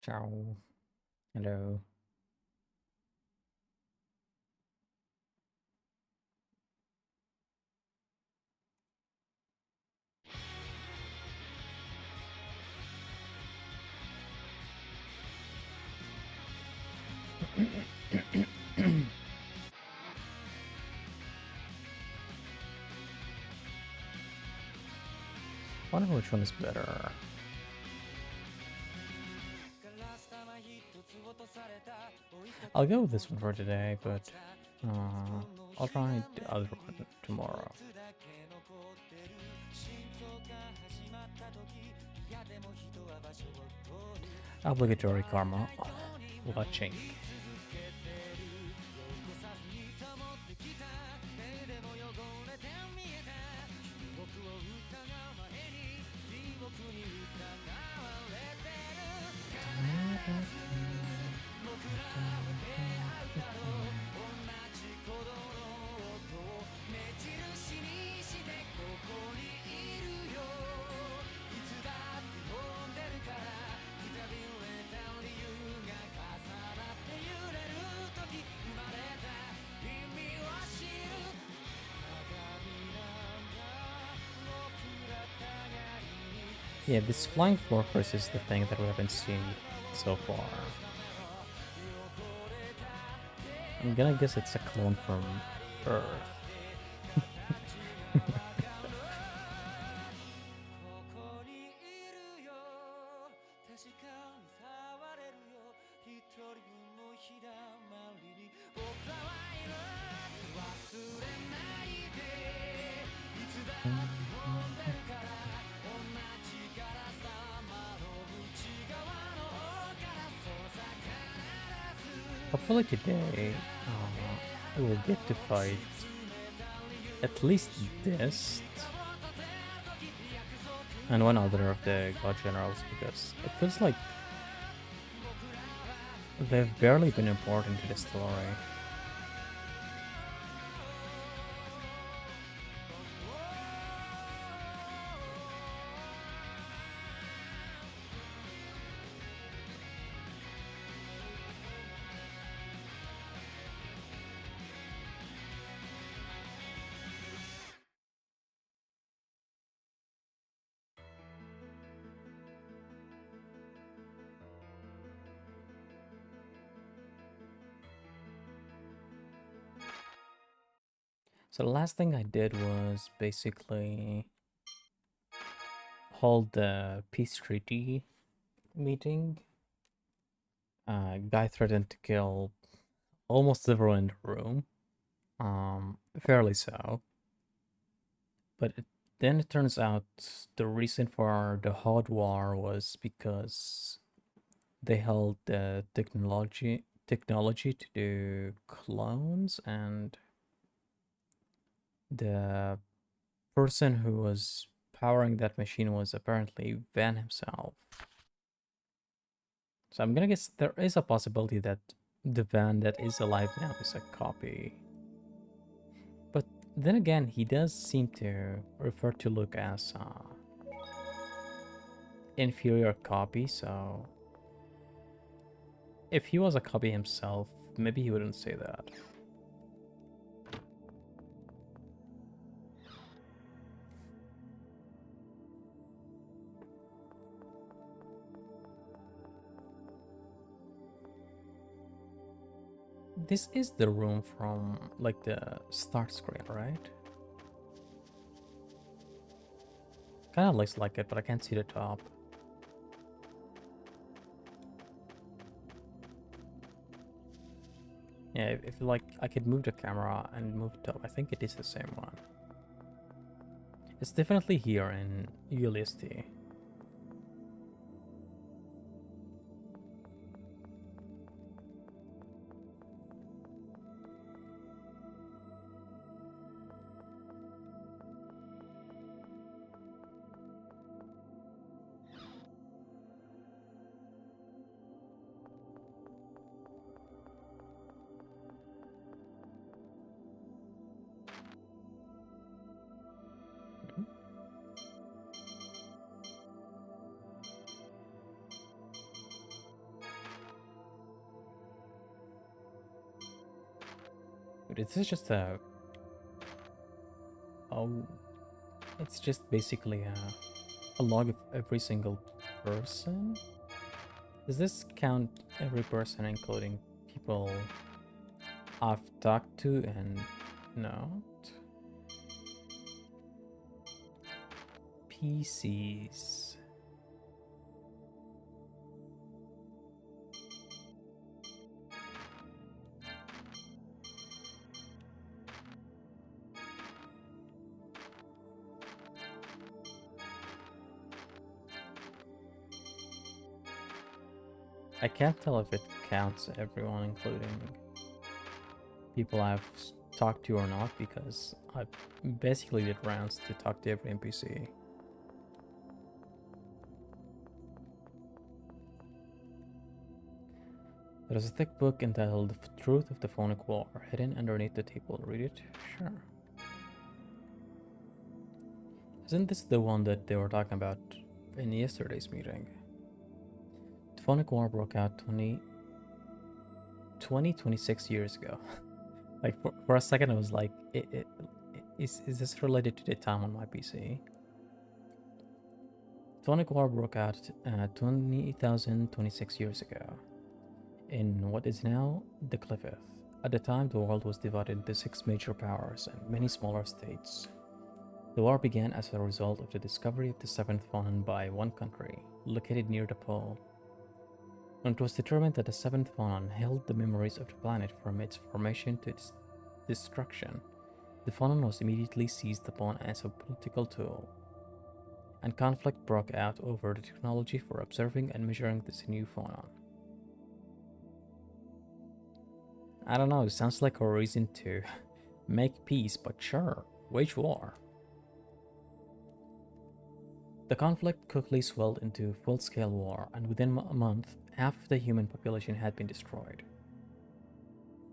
Ciao. Hello. Wonder which one is better. I'll go with this one for today, but I'll try the other one tomorrow. Obligatory karma. Watching. Yeah, this flying fortress is the thing that we haven't seen so far. I'm gonna guess it's a clone from Earth. Hopefully today we will get to fight at least this and one other of the god generals, because it feels like they've barely been important to the story. So the last thing I did was basically hold the peace treaty meeting. Guy threatened to kill almost everyone in the room. Fairly so. But then it turns out the reason for the hot war was because they held the technology to do clones, and the person who was powering that machine was apparently Van himself. So I'm gonna guess there is a possibility that the Van that is alive now is a copy. But then again, he does seem to refer to Luke as inferior copy, so if he was a copy himself, maybe he wouldn't say that. This is the room from, like, the start screen, right? Kinda looks like it, but I can't see the top. Yeah, if like, I could move the camera and move the top, I think it is the same one. It's definitely here in ULST. But is this just a... Oh, it's just basically a log of every single person? Does this count every person, including people I've talked to and not? PCs. I can't tell if it counts everyone, including people I've talked to or not, because I basically did rounds to talk to every NPC. There is a thick book entitled The Truth of the Phonic War, hidden underneath the table. Read it? Sure. Isn't this the one that they were talking about in yesterday's meeting? The Phonic War broke out 26 years ago. Like, for a second I was like, is this related to the time on my PC? The Phonic War broke out 20,026 years ago in what is now the Cliffith. At the time, the world was divided into 6 major powers and many smaller states. The war began as a result of the discovery of the 7th phonon by one country, located near the pole. When it was determined that the 7th phonon held the memories of the planet from its formation to its destruction, the phonon was immediately seized upon as a political tool, and conflict broke out over the technology for observing and measuring this new phonon. I don't know, it sounds like a reason to make peace, but sure, wage war. The conflict quickly swelled into full-scale war, and within a month, half of the human population had been destroyed.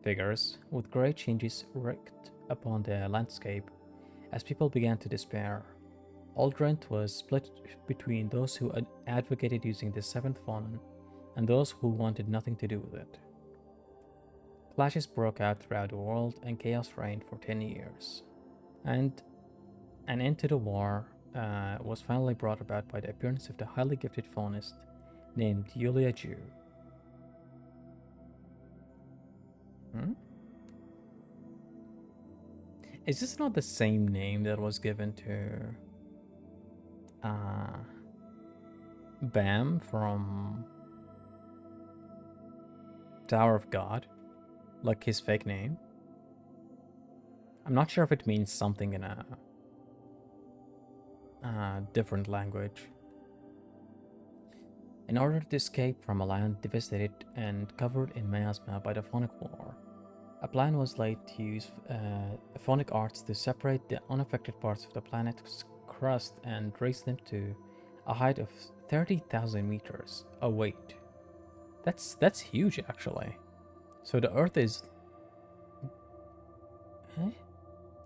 Figures, with great changes wreaked upon the landscape, as people began to despair. Aldrent was split between those who advocated using the 7th phonon and those who wanted nothing to do with it. Clashes broke out throughout the world, and chaos reigned for 10 years. And an end to the war was finally brought about by the appearance of the highly gifted phonist named Yulia Ju. Is this not the same name that was given to Bam from Tower of God? Like his fake name? I'm not sure if it means something in a different language. In order to escape from a land devastated and covered in miasma by the Phonic War, a plan was laid to use phonic arts to separate the unaffected parts of the planet's crust and raise them to a height of 30,000 meters. Oh wait, that's huge actually. So the Earth is...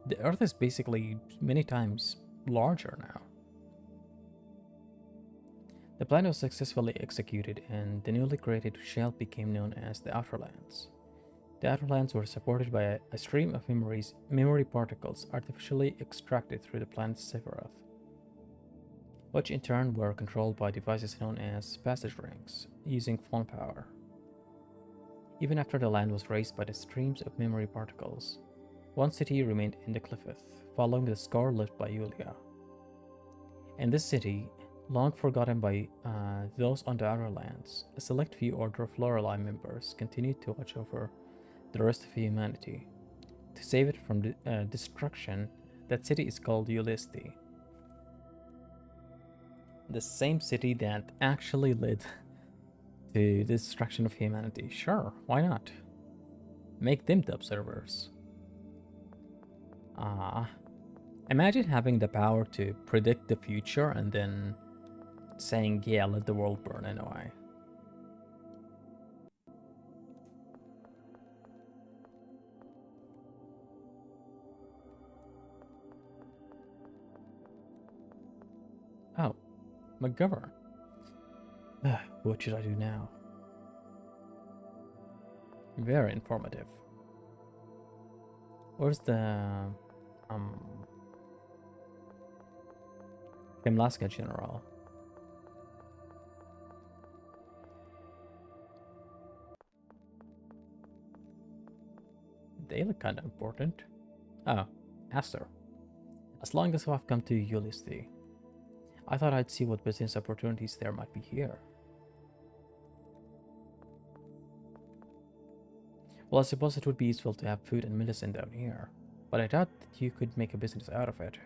The Earth is basically many times larger now. The plan was successfully executed, and the newly created shell became known as the Outerlands. The Outerlands were supported by a stream of memory particles artificially extracted through the planet's Sephiroth, which in turn were controlled by devices known as passage rings, using phone power. Even after the land was raised by the streams of memory particles, one city remained in the Cliffith, following the scar left by Yulia. In this city, long forgotten by those on the Outerlands, a select few Order of Lorelei members continued to watch over the rest of humanity. To save it from destruction, that city is called Yulisti. The same city that actually led to the destruction of humanity. Sure, why not? Make them the observers. Imagine having the power to predict the future and then saying, yeah, let the world burn anyway. Oh, McGovern. What should I do now? Very informative. Where's the um Kemlaska general? They look kind of important. Oh, Aster. As long as I've come to Ulisti, I thought I'd see what business opportunities there might be here. Well, I suppose it would be useful to have food and medicine down here, but I doubt that you could make a business out of it.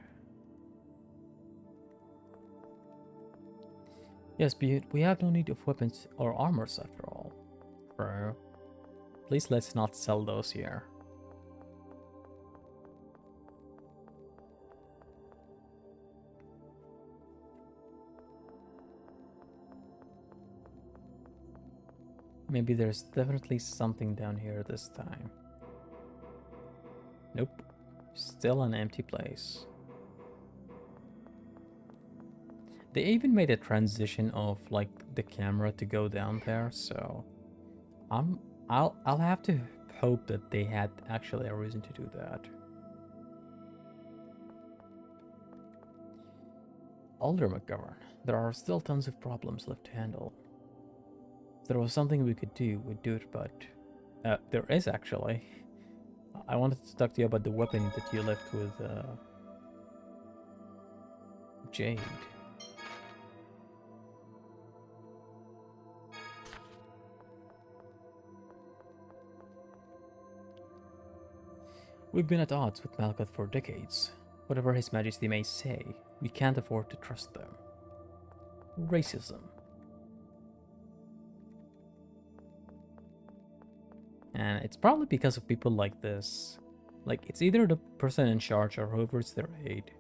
Yes, but we have no need of weapons or armors after all. Bro, please let's not sell those here. Maybe there's definitely something down here this time. Nope. Still an empty place. They even made a transition of like the camera to go down there, so I'll have to hope that they had actually a reason to do that. Alder McGovern, there are still tons of problems left to handle. If there was something we could do, we'd do it, but there is actually. I wanted to talk to you about the weapon that you left with Jade. We've been at odds with Malkuth for decades. Whatever His Majesty may say, we can't afford to trust them. Racism. And it's probably because of people like this. Like, it's either the person in charge or whoever's their aide.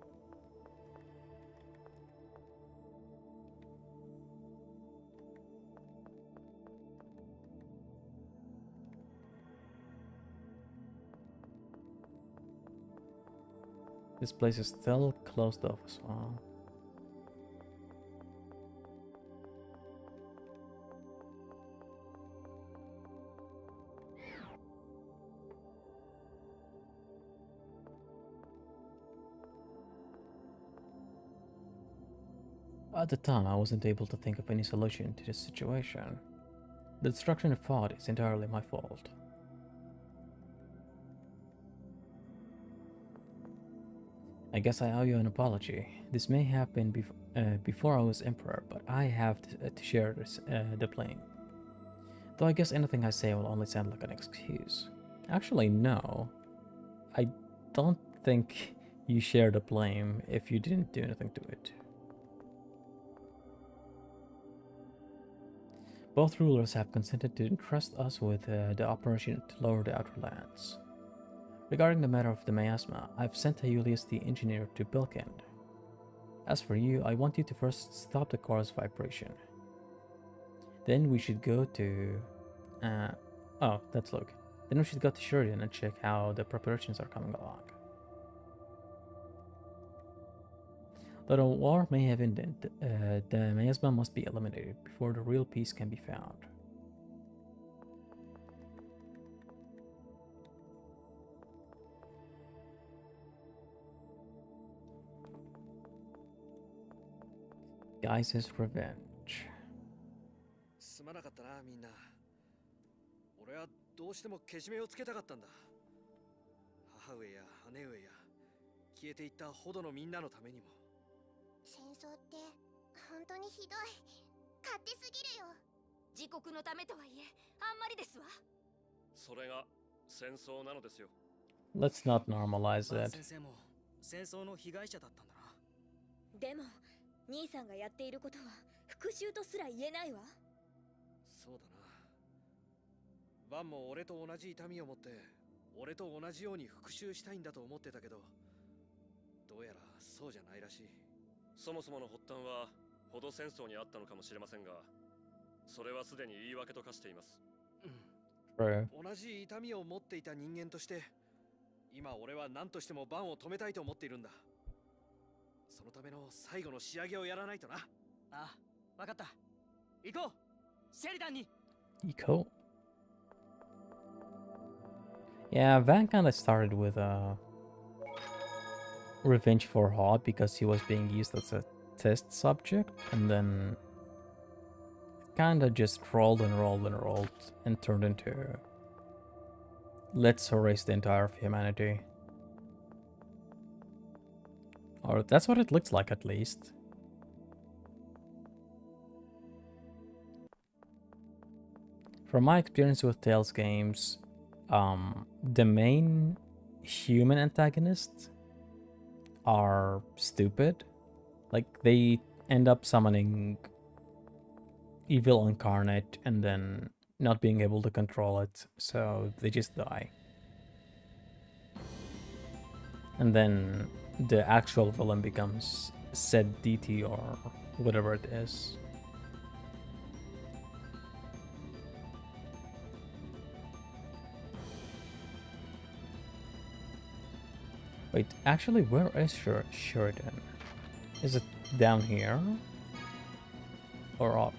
This place is still closed off as well. At the time, I wasn't able to think of any solution to this situation. The destruction of Fod is entirely my fault. I guess I owe you an apology. This may have been before I was Emperor, but I have to share this, the blame. Though I guess anything I say will only sound like an excuse. Actually, no. I don't think you share the blame if you didn't do anything to it. Both rulers have consented to entrust us with the operation to lower the Outer Lands. Regarding the matter of the miasma, I've sent Aeolus the engineer to Bilkend. As for you, I want you to first stop the core's vibration. Then we should go to... oh, that's Luke. Then we should go to Sheridan and check how the preparations are coming along. Though the war may have ended, the miasma must be eliminated before the real peace can be found. Gaisa's revenge. すまなかったな、みんな。俺はどうしてもけじめをつけたかったんだ。母上や姉上や消えていったほどのみんなのためにも。戦争って本当にひどい。勝手すぎるよ。自国のためとはいえ、あんまりですわ。それが戦争なのですよ。Let's not normalize that. 先生も戦争の被害者だったんだな。でも、兄さんがやっていることは復讐とすら言えないわ。そうだな。バンも俺と同じ痛みを持って、俺と同じように復讐したいんだと思ってたけど、どうやらそうじゃないらしい。そもそもの発端はほど戦争にあったのかもしれませんが、それはすでに言い訳と化しています。同じ痛みを持っていた人間として、今俺は何としてもバンを止めたいと思っているんだ。そのための最後の仕上げをやらないとな。ああ、わかった。行こう。シェリダンに。Eco. Yeah, Van kinda started with revenge for Hod because he was being used as a test subject, and then kinda just rolled and rolled and rolled and turned into let's erase the entire of humanity. Or that's what it looks like, at least. From my experience with Tales games, the main human antagonists are stupid. Like, they end up summoning evil incarnate and then not being able to control it, so they just die. And then the actual villain becomes said DT or whatever it is. Wait, actually, where is Sheridan? Is it down here? Or up?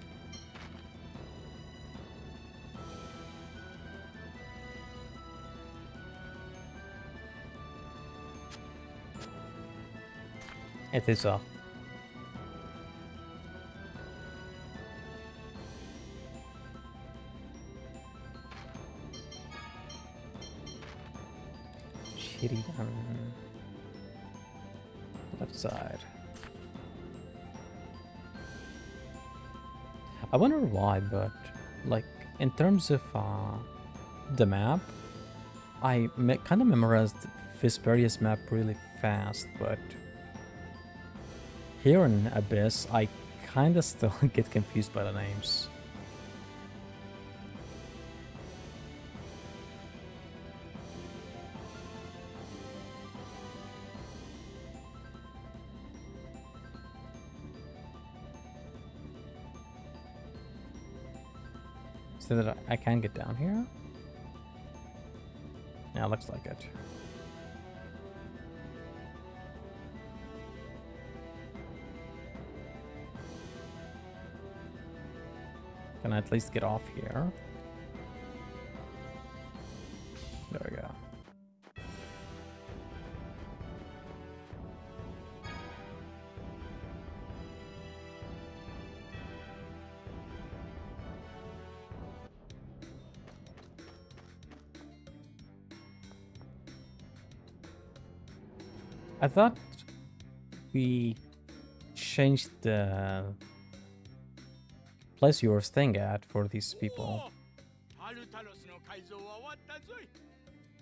It is up. Sheridan. Left side. I wonder why, but like in terms of the map, I kind of memorized Vesperia's map really fast, but here in Abyss, I kind of still get confused by the names. So that I can get down here? Yeah, looks like it. Can I at least get off here? There we go. I thought we changed the place you were staying at for these people.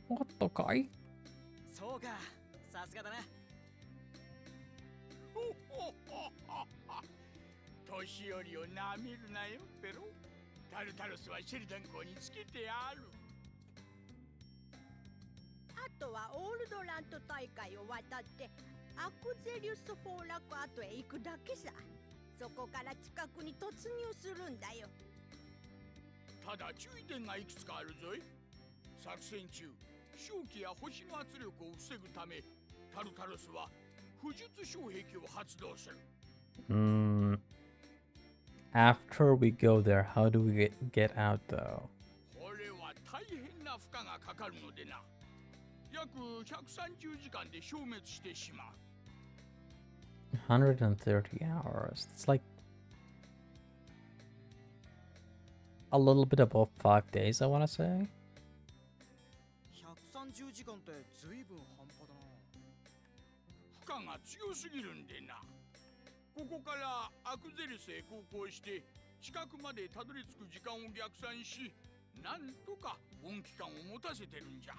What the guy? そうか、さすがだな。年寄りをなめるなよ、ペロ。タルタロスはシェリダン校につけてある。あとはオールドラント大会を渡ってアクゼリウスフォーラク跡へ行くだけさ。そこから近くに突入するんだよ。ただ注意点がいくつかあるぞい。作戦中、周期や星の圧力を防ぐため、タルタロスは不術障壁を発動する。After we go there, how do we get out though? これは大変な負荷がかかるのでな。約130時間で消滅してしまう。130 hours. It's like a little bit above 5 days, I want to say. 130時間ってずいぶん半端だな。負荷が強すぎるんでな。ここからアクゼルスへ航行して近くまでたどり着く時間を逆算し、なんとか本期間を持たせてるんじゃ。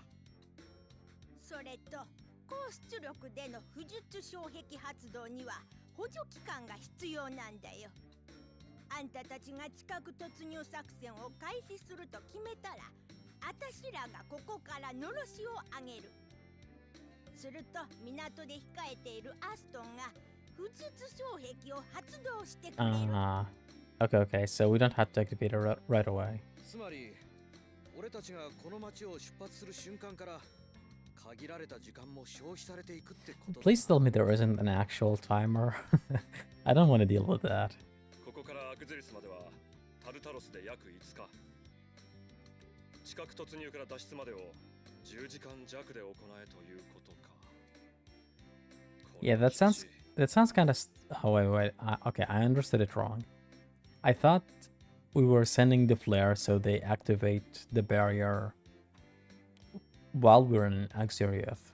それと高出力での不術障壁発動には補助期間が必要なんだよ。あんたたちが近く突入作戦を開始すると決めたら、あたしらがここからのろしを上げる。すると港で控えているアストンが不術障壁を発動してくれる。Okay, so we don't have to activate it right away. つまり、俺たちがこの町を出発する瞬間から限られた時間も消費されていくってことだ。Please tell me there isn't an actual timer. I don't want to deal with that. ここからアクゼリスまではタルタロスで約5日。近く突入から脱出までを10時間弱で行えということか。 Yeah, that sounds kind of. Oh wait. Okay, I understood it wrong. I thought we were sending the flare so they activate the barrier while we're in Axirioth.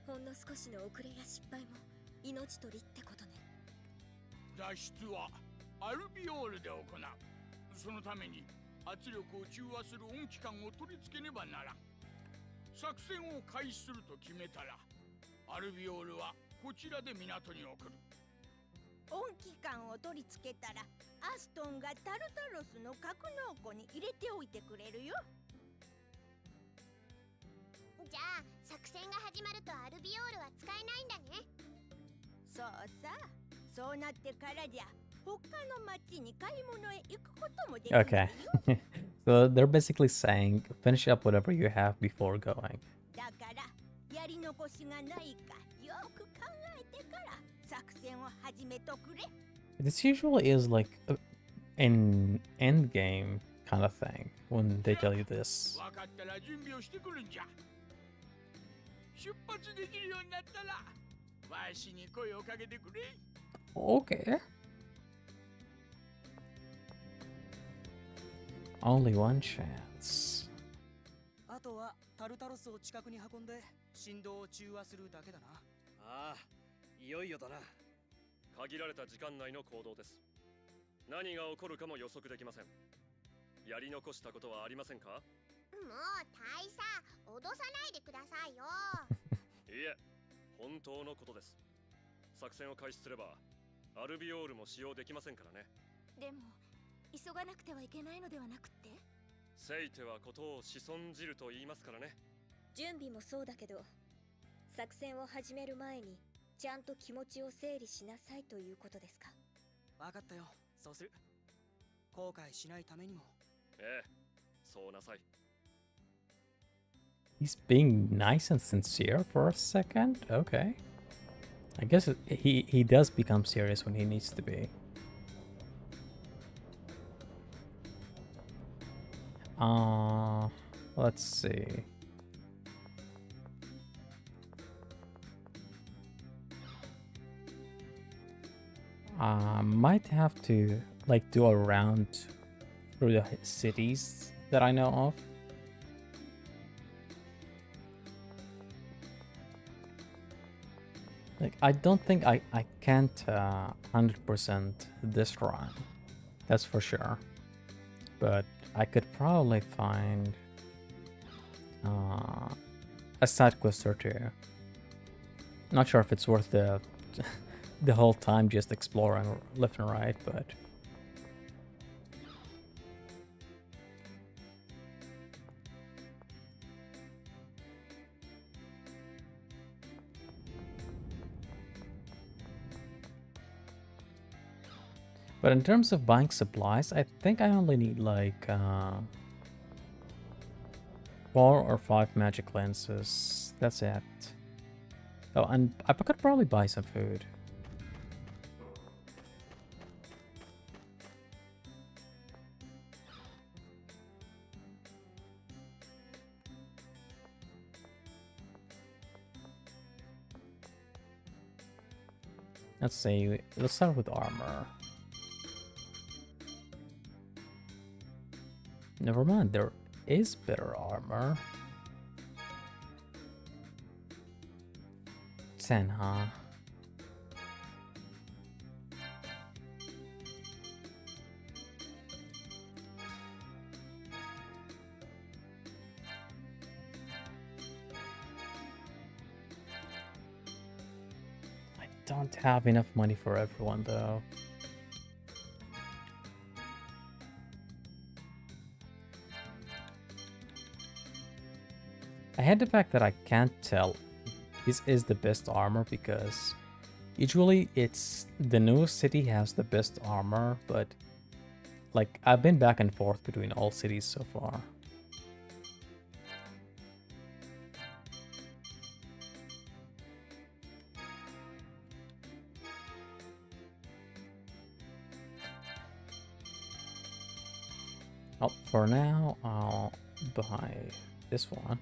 ほんの少しの遅れや失敗も命取りってことね。脱出はアルビオールで行う。そのために圧力を中和する音機関を取り付けねばならん。作戦を開始すると決めたら、アルビオールはこちらで港に送る。音機関を取り付けたらアストンがタルタロスの格納庫に入れておいてくれるよ。じゃあ作戦が始まるとアルビオールは使えないんだね。そうさ、そうなってからじゃ他の町に買い物へ行くこともできるよ。 Okay. So they're basically saying finish up whatever you have before going. だからやり残しがないかよく考えてから作戦を始めとくれ。 This usually is like an end game kind of thing when they tell you this. 分かったら準備をしてくるんじゃ。出発できるようになったらわしに声をかけてくれ。 Okay. Only one chance. あとはタルタロスを近くに運んで振動を中和するだけだな。ああ、いよいよだな。限られた時間内の行動です。何が起こるかも予測できません。やり残したことはありませんか？もう大佐、脅さないでくださいよ。いえ、本当のことです。作戦を開始すればアルビオールも使用できませんからね。でも急がなくてはいけないのではなくって。せいてはことを子孫じると言いますからね。準備もそうだけど、作戦を始める前にちゃんと気持ちを整理しなさいということですか？わかったよ、そうする。後悔しないためにも。ええ、そうなさい。 He's being nice and sincere for a second. Okay. I guess he does become serious when he needs to be. Let's see. Might have to like do a round through the cities that I know of. Like, I don't think I can't 100% this run. That's for sure. But I could probably find a side quest or two. Not sure if it's worth the the whole time just exploring left and right, but in terms of buying supplies, I think I only need like 4 or 5 magic lenses. That's it. Oh, and I could probably buy some food. Let's see, let's start with armor. Never mind, there is better armor. 10, huh? I don't have enough money for everyone though. I hate the fact that I can't tell this is the best armor because usually it's the newest city has the best armor, but like I've been back and forth between all cities so far. Oh, for now I'll buy this one.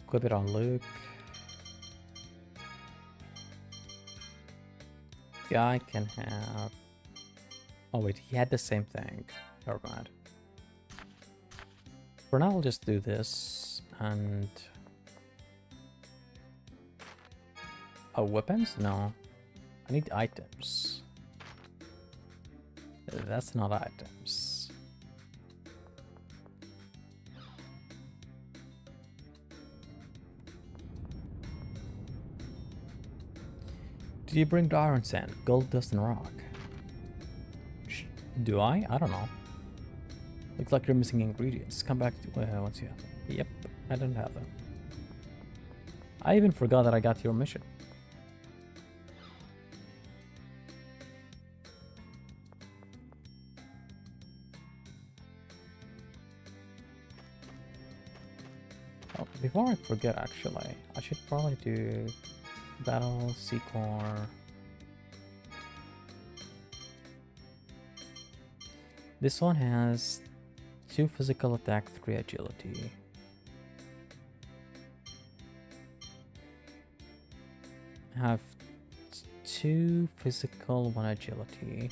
Equip it on Luke. Guy can have... Oh wait, he had the same thing. Never mind. For now, I'll just do this and... Oh, weapons? No. I need items. That's not items. Did you bring the iron sand, gold dust and rock? Do I? I don't know. Looks like you're missing ingredients. Come back to once you have them. Yep, I don't have them. I even forgot that I got your mission. Oh, before I forget, actually, I should probably do battle, Secor. This one has 2 physical attack, 3 agility. I have 2 physical, 1 agility.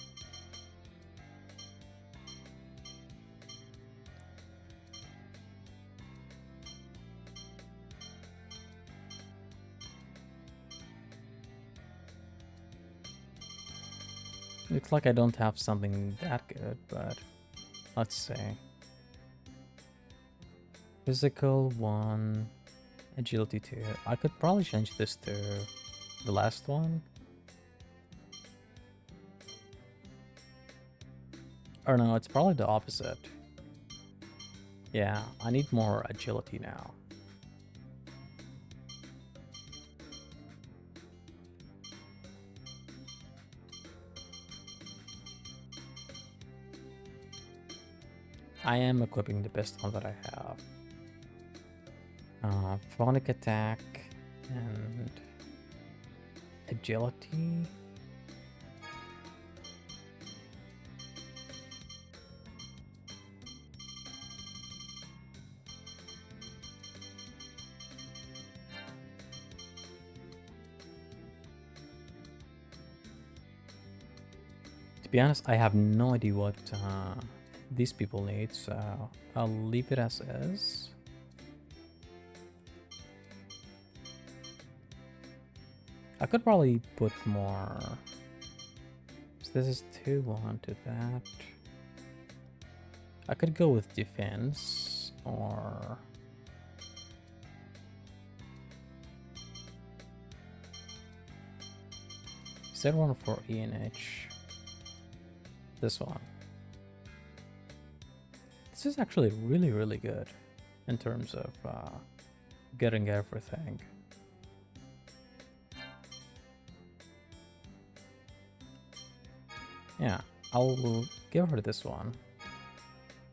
Looks like I don't have something that good, but let's see. Physical 1, agility 2. I could probably change this to the last one. Or no, it's probably the opposite. Yeah, I need more agility now. I am equipping the best one that I have. Phonic attack and agility. To be honest, I have no idea what these people need, so I'll leave it as is. I could probably put more. So this is 2-1 to that. I could go with defense or is there one for ENH? This one. This is actually really, really good in terms of getting everything. Yeah, I'll give her this one.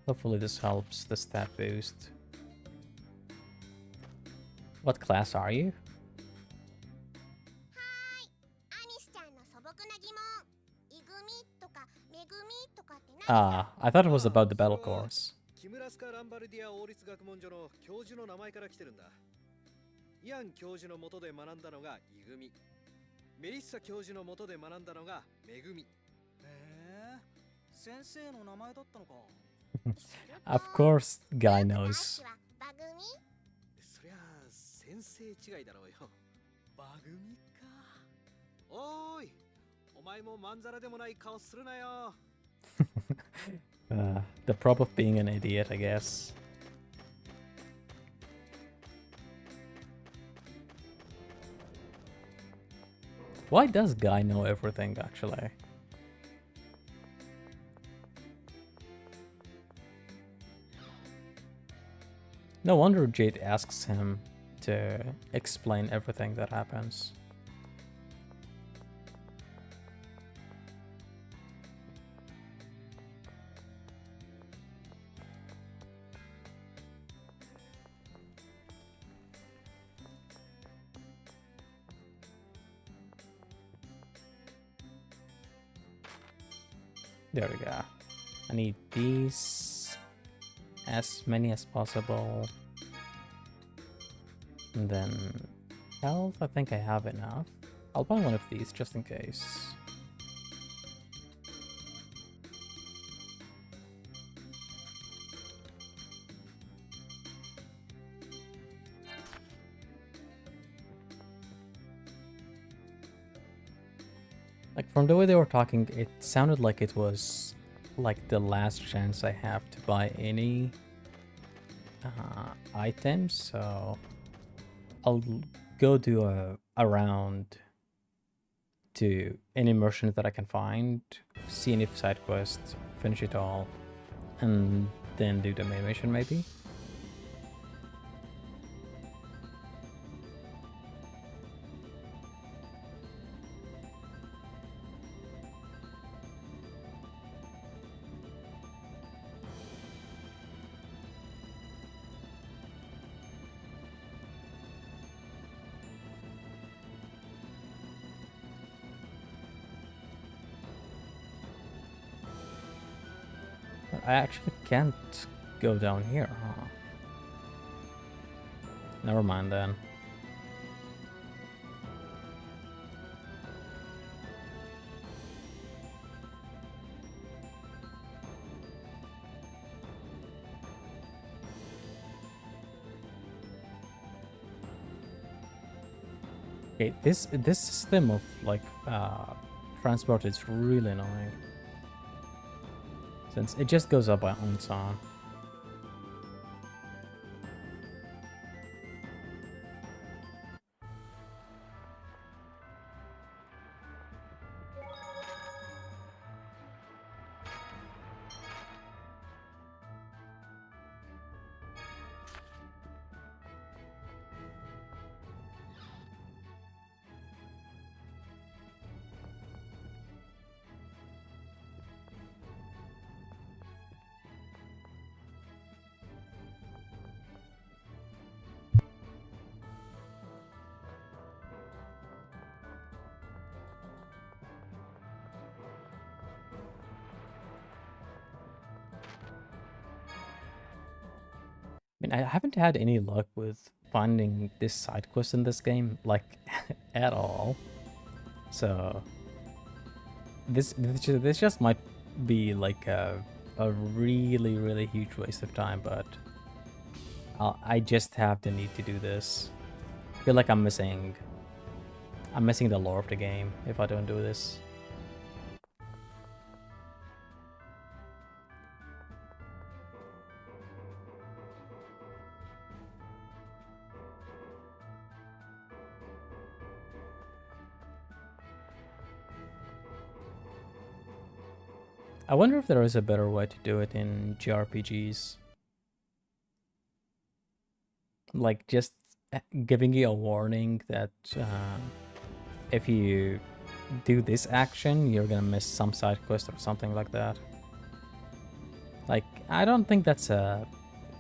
Hopefully this helps the stat boost. What class are you? Ah, I thought it was about the battle course. キムラスカ・ランバルディア王立学問所の教授の名前から来てるんだ。イアン教授の下で学んだのがイグミ。メリッサ教授の下で学んだのがメグミ。へえ、先生の名前だったのか。Of course, guy knows. そりゃ先生違いだろうよ。バグミか。おーい、お前もまんざらでもない顔するなよ。The prop of being an idiot, I guess. Why does Guy know everything, actually? No wonder Jade asks him to explain everything that happens. There we go. I need these, as many as possible. And then health, I think I have enough. I'll buy one of these just in case. Like, from the way they were talking, it sounded like it was like the last chance I have to buy any items, so I'll go do a round to any merchant that I can find, see any side quests, finish it all, and then do the main mission maybe. I actually can't go down here, huh? Never mind then. Okay, this system of like transport is really annoying. Since it just goes up by its own. I mean, I haven't had any luck with finding this side quest in this game, like, at all. So, this just might be like a really, really huge waste of time, but I just have the need to do this. I feel like I'm missing the lore of the game if I don't do this. I wonder if there is a better way to do it in JRPGs. Like, just giving you a warning that if you do this action, you're gonna miss some side quest or something like that. Like, I don't think that's a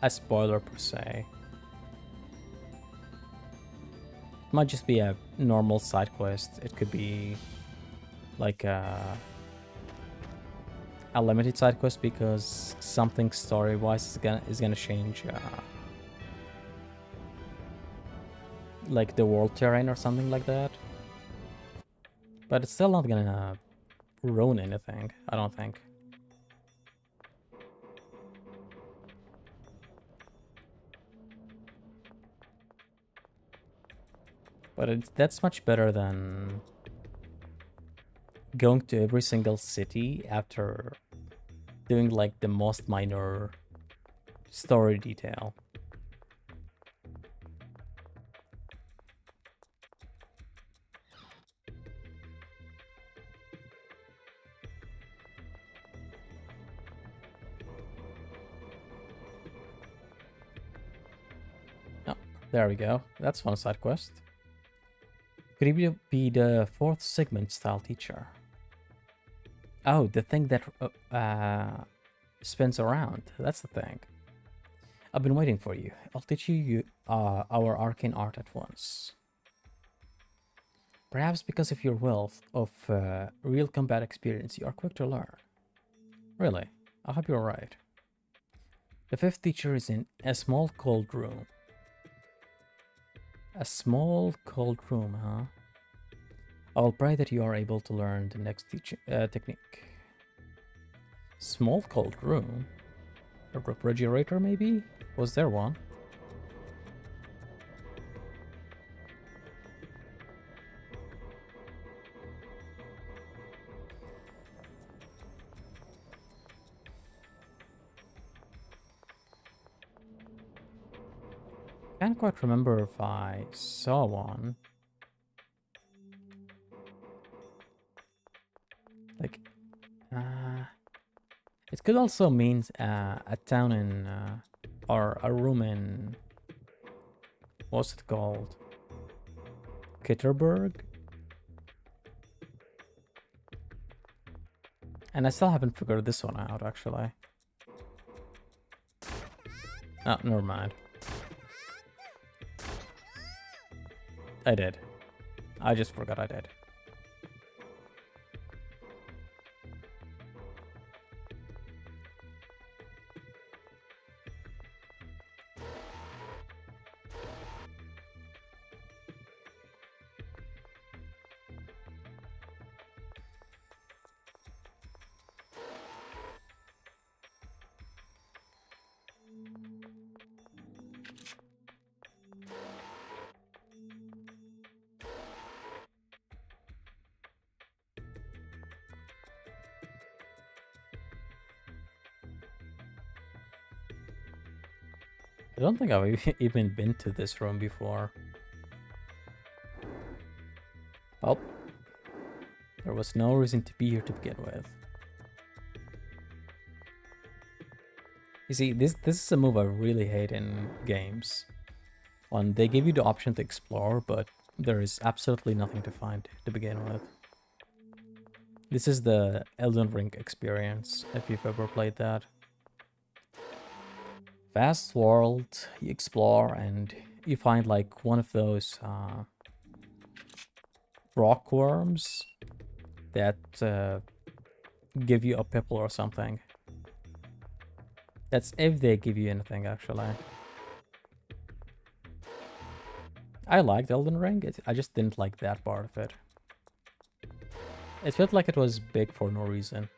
spoiler per se. It might just be a normal side quest. It could be like a limited side quest because something story-wise is gonna change, like the world terrain or something like that. But it's still not gonna ruin anything, I don't think. But that's much better than going to every single city after doing like the most minor story detail. Oh, there we go. That's one side quest. Could he be the fourth Sigmund style teacher? Oh, the thing that spins around. That's the thing. I've been waiting for you. I'll teach you our arcane art at once. Perhaps because of your wealth of real combat experience, you are quick to learn. Really, I hope you're right. The fifth teacher is in a small cold room. A small cold room, huh? I'll pray that you are able to learn the next technique. Small cold room? A refrigerator, maybe? Was there one? Can't quite remember if I saw one. Like, it could also mean a town in, or a room in, what's it called? Kitterberg? And I still haven't figured this one out, actually. Oh, never mind. I did. I just forgot I did. I don't think I've even been to this room before. Well, there was no reason to be here to begin with. You see, this is a move I really hate in games. When they give you the option to explore, but there is absolutely nothing to find to begin with. This is the Elden Ring experience, if you've ever played that. Vast world, you explore and you find like one of those rock worms that give you a pimple or something. That's if they give you anything, actually. I liked Elden Ring, I just didn't like that part of it. It felt like it was big for no reason.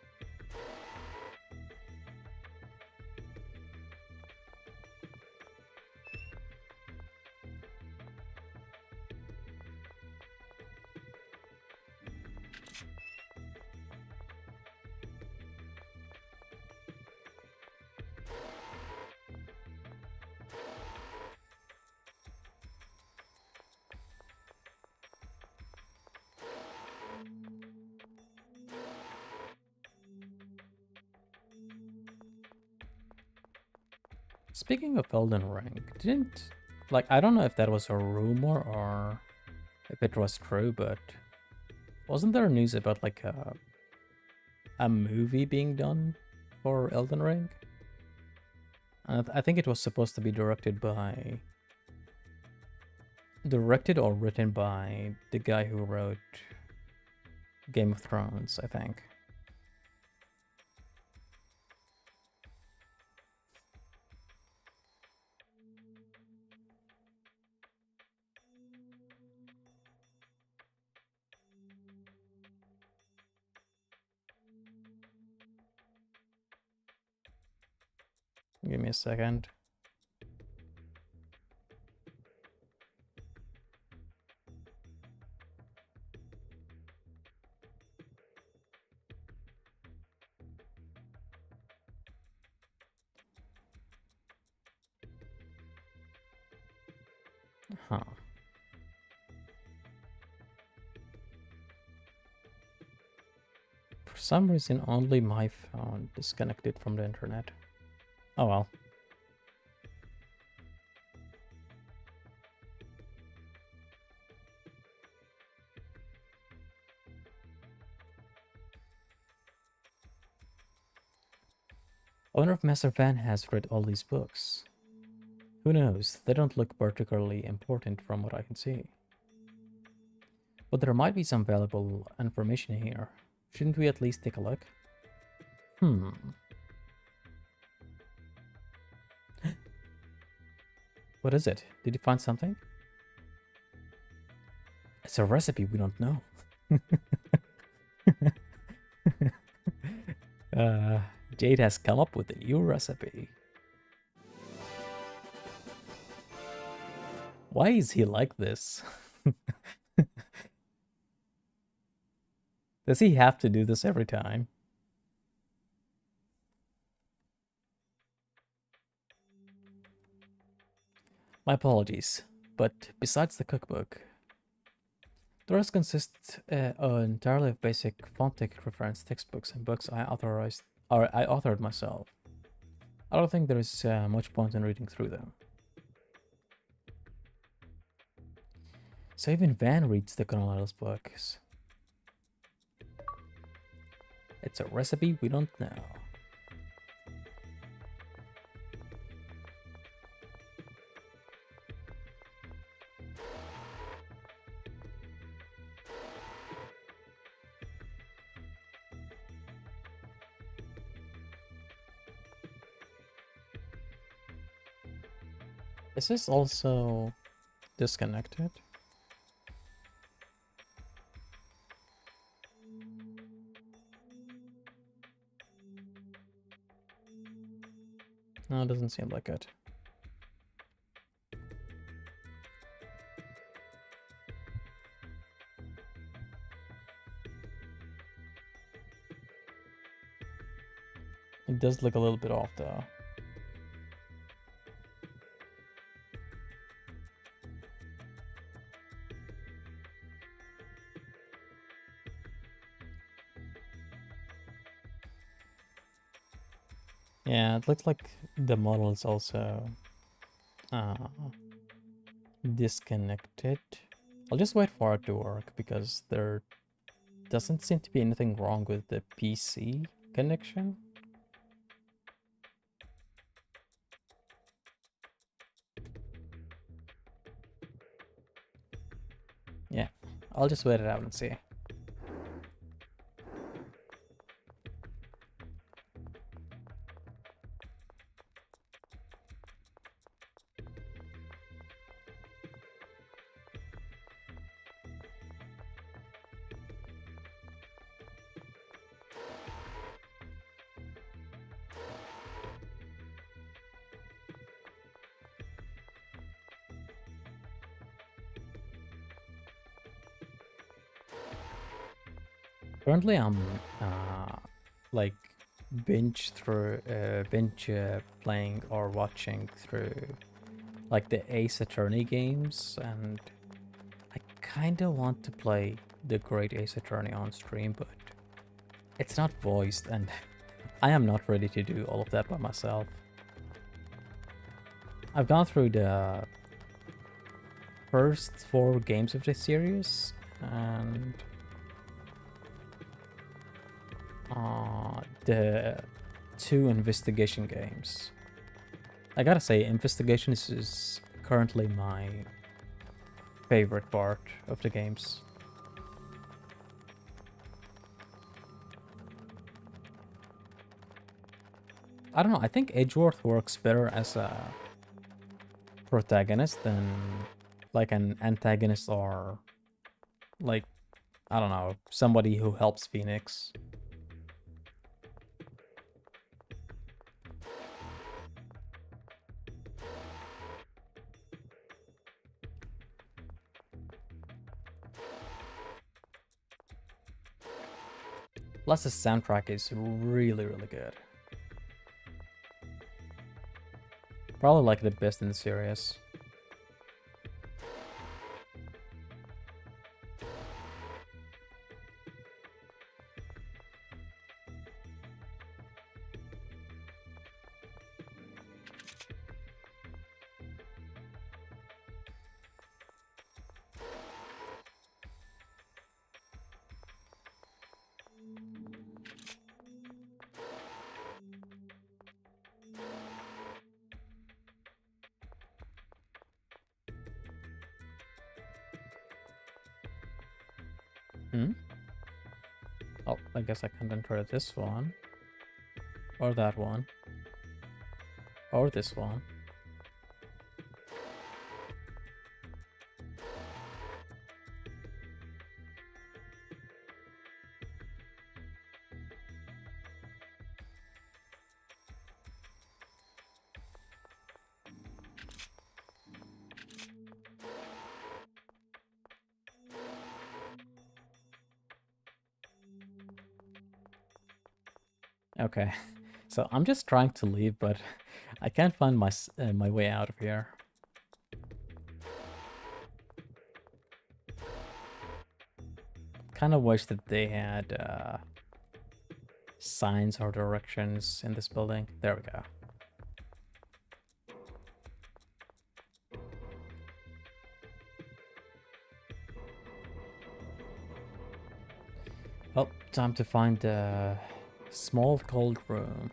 Speaking of Elden Ring, I don't know if that was a rumor or if it was true, but wasn't there news about like a movie being done for Elden Ring? And I think it was supposed to be directed or written by the guy who wrote Game of Thrones, I think. Give me a second. Huh. For some reason, only my phone disconnected from the internet. Oh well. I wonder if Master Van has read all these books. Who knows? They don't look particularly important from what I can see. But there might be some valuable information here. Shouldn't we at least take a look? What is it? Did you find something? It's a recipe we don't know. Jade has come up with a new recipe. Why is he like this? Does he have to do this every time? My apologies, but besides the cookbook, the rest consists entirely of basic Fontic reference textbooks and books I authored myself. I don't think there is much point in reading through them. So even Van reads the Colonel's books. It's a recipe we don't know. Is this also disconnected? No, it doesn't seem like it. It does look a little bit off though. Yeah, it looks like the model is also disconnected. I'll just wait for it to work because there doesn't seem to be anything wrong with the PC connection. Yeah, I'll just wait it out and see. Currently, I'm like binge playing or watching through like the Ace Attorney games, and I kind of want to play the Great Ace Attorney on stream, but it's not voiced, and I am not ready to do all of that by myself. I've gone through the first 4 games of this series, and the 2 investigation games. I gotta say, investigation is currently my favorite part of the games. I don't know, I think Edgeworth works better as a protagonist than like an antagonist or like, I don't know, somebody who helps Phoenix. Plus the soundtrack is really, really good. Probably like the best in the series. Oh, I guess I can't enter this one. Or that one. Or this one. Okay, so I'm just trying to leave, but I can't find my way out of here. Kind of wish that they had signs or directions in this building. There we go. Well, time to find the small cold room.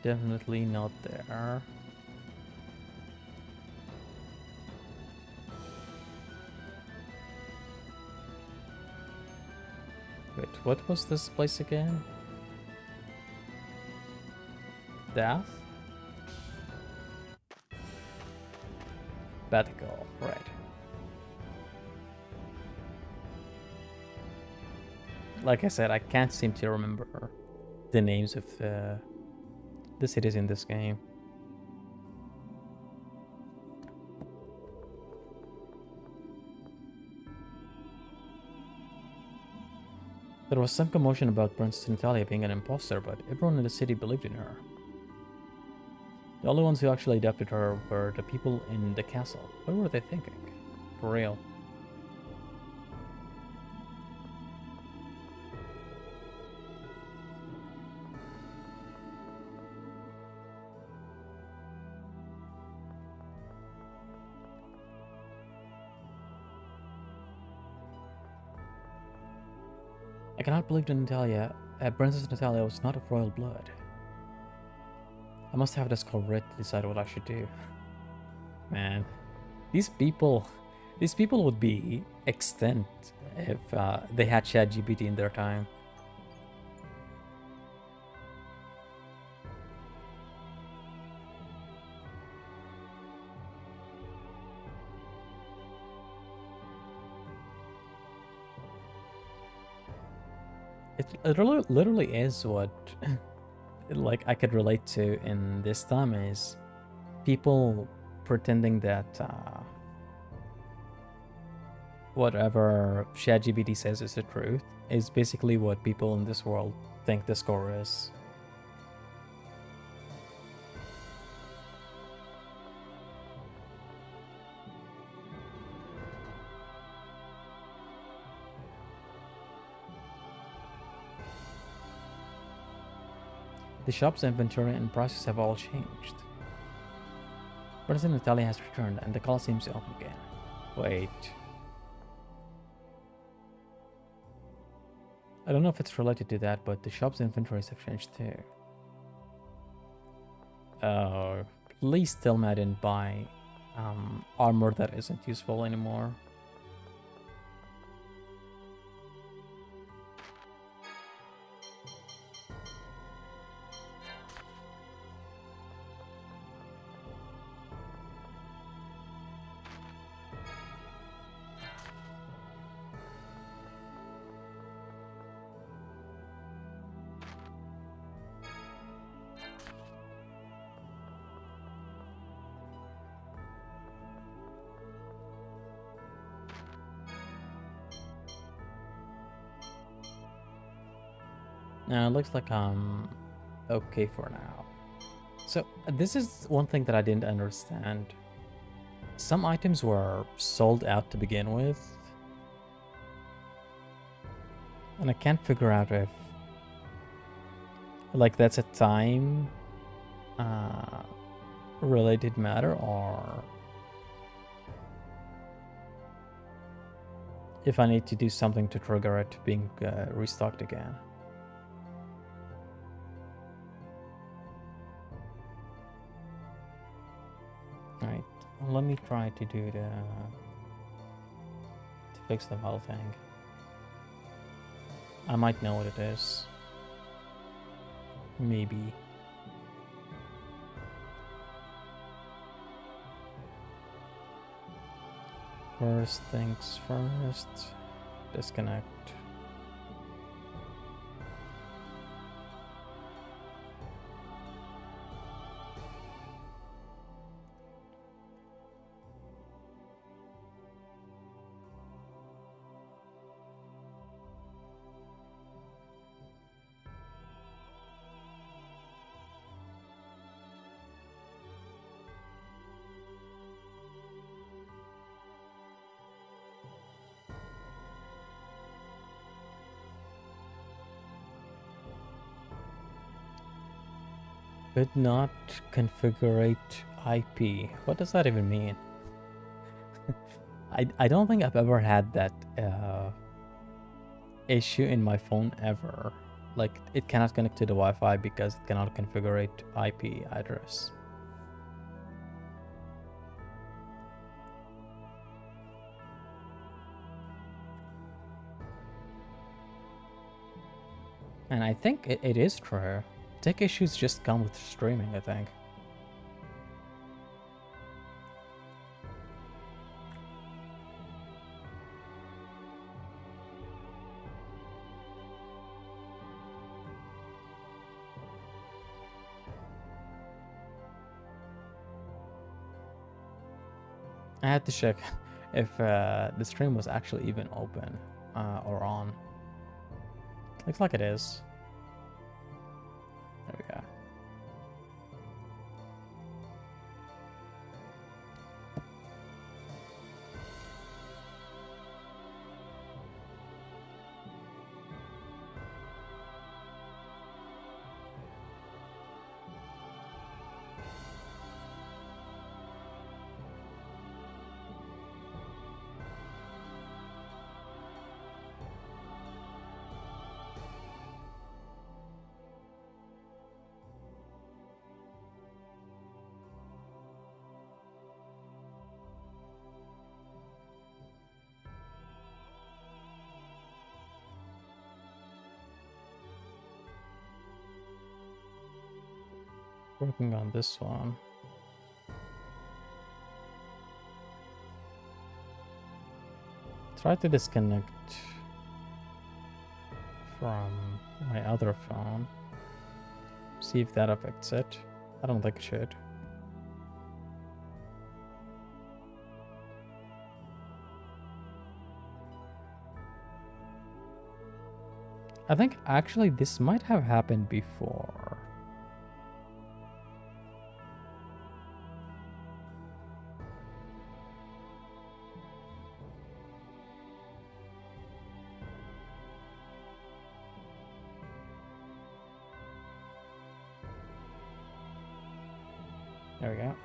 Definitely not there. Wait, what was this place again? Death? Batical, right. Like I said, I can't seem to remember the names of the cities in this game. There was some commotion about Princess Natalia being an imposter, but everyone in the city believed in her. The only ones who actually adopted her were the people in the castle. What were they thinking? For real. I cannot believe that Natalia, Princess Natalia was not of royal blood. I must have this call read to decide what I should do. Man, these people would be extinct if they had ChatGPT in their time. It literally is what like I could relate to in this time is people pretending that whatever ChatGPT says is the truth is basically what people in this world think the score is. The shop's inventory and prices have all changed. President Natalia has returned and the call seems to open again. Wait. I don't know if it's related to that, but the shop's inventories have changed too. Please tell me I didn't buy armor that isn't useful anymore. Now it looks like I'm okay for now. So this is one thing that I didn't understand. Some items were sold out to begin with, and I can't figure out if like that's a time related matter or if I need to do something to trigger it being restocked again. Right, let me try to do to fix the whole thing. I might know what it is. Maybe. First things first. Disconnect. Could not configure IP. What does that even mean? I don't think I've ever had that issue in my phone ever. Like, it cannot connect to the Wi-Fi because it cannot configure IP address. And I think it is true. Tech issues just come with streaming, I think. I had to check if the stream was actually even open or on. Looks like it is. There we go. Working on this one. Try to disconnect from my other phone. See if that affects it. I don't think it should. I think actually this might have happened before. There we go.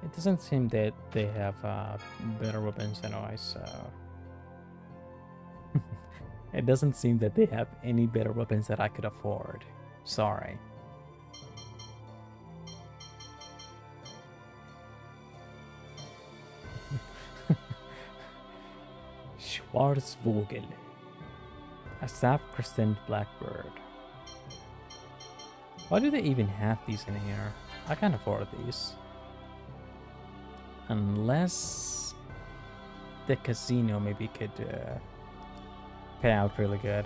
It doesn't seem that they have better weapons anyway, so... It doesn't seem that they have any better weapons that I could afford. Sorry. Schwarzvogel. A staff-crescent blackbird. Why do they even have these in here? I can't afford these. Unless the casino maybe could pay out really good.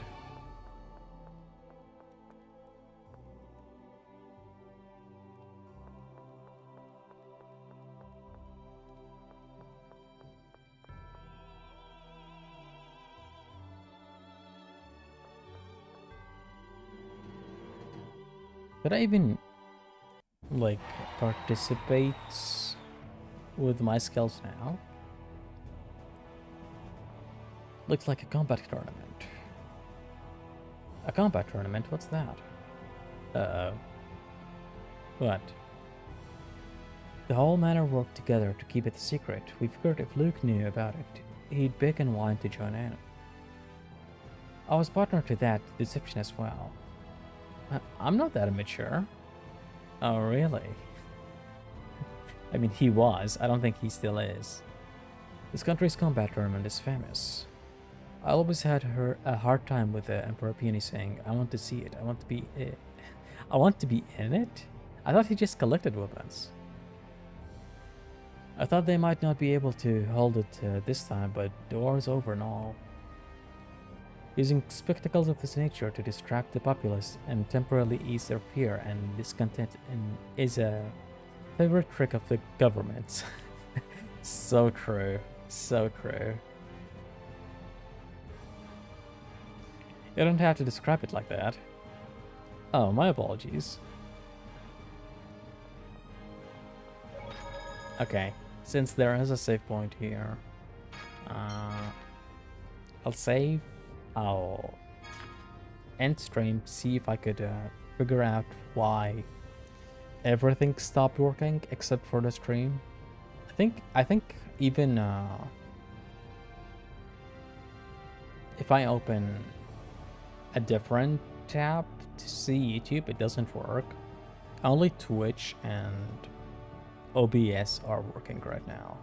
Could I even, like, participate with my skills now? Looks like a combat tournament. A combat tournament? What's that? Uh-oh. What? The whole manor worked together to keep it a secret. We figured if Luke knew about it, he'd beckon Wine to join in. I was partner to that deception as well. I'm not that immature. Oh, really? I mean, he was. I don't think he still is. This country's combat tournament is famous. I always had a hard time with the Emperor Peony saying, I want to see it, I want to be it. I want to be in it? I thought he just collected weapons. I thought they might not be able to hold it this time, but the war is over and all. Using spectacles of this nature to distract the populace and temporarily ease their fear and discontent is a favorite trick of the government. So true. So true. You don't have to describe it like that. Oh, my apologies. Okay, since there is a save point here, I'll save. I'll end stream, see if I could figure out why everything stopped working except for the stream. I think even if I open a different tab to see YouTube, it doesn't work. Only Twitch and OBS are working right now.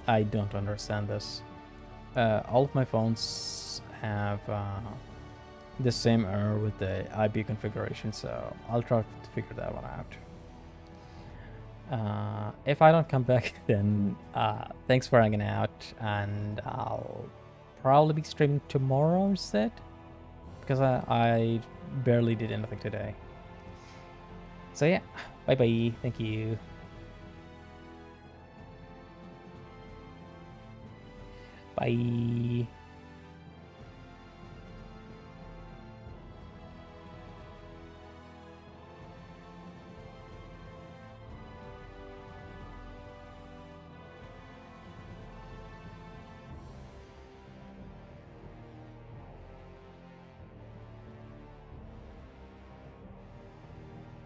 I don't understand this. All of my phones have the same error with the IP configuration, so I'll try to figure that one out. If I don't come back, then thanks for hanging out, and I'll probably be streaming tomorrow instead, because I barely did anything today. So yeah, bye bye, thank you. Bye.